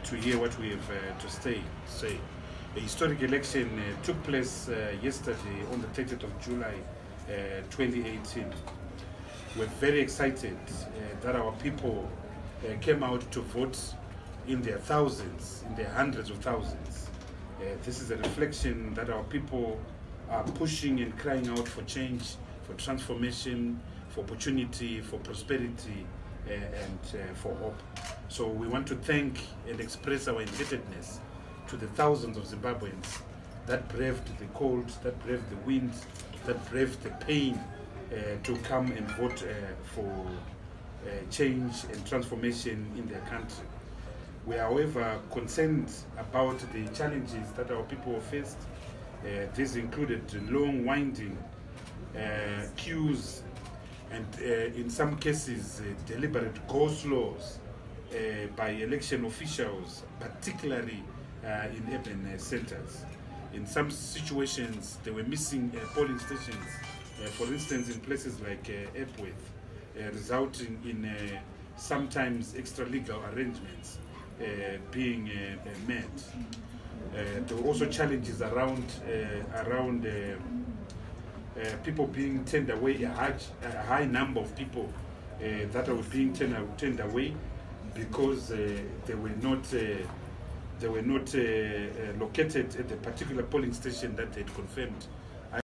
to hear what we have to say. A historic election took place yesterday on the 30th of July 2018. We're very excited that our people came out to vote in their thousands, in their hundreds of thousands. This is a reflection that our people are pushing and crying out for change, for transformation, for opportunity, for prosperity, and for hope. So we want to thank and express our indebtedness to the thousands of Zimbabweans that braved the cold, that braved the wind, that braved the pain to come and vote for change and transformation in their country. We are, however, concerned about the challenges that our people faced. These included long, winding queues and, in some cases, deliberate go-slows by election officials, particularly in urban centers. In some situations, they were missing polling stations, for instance, in places like Epworth, resulting in sometimes extra-legal arrangements being met. There were also challenges around people being turned away, a high number of people that were being turned away because they were not located at the particular polling station that they had confirmed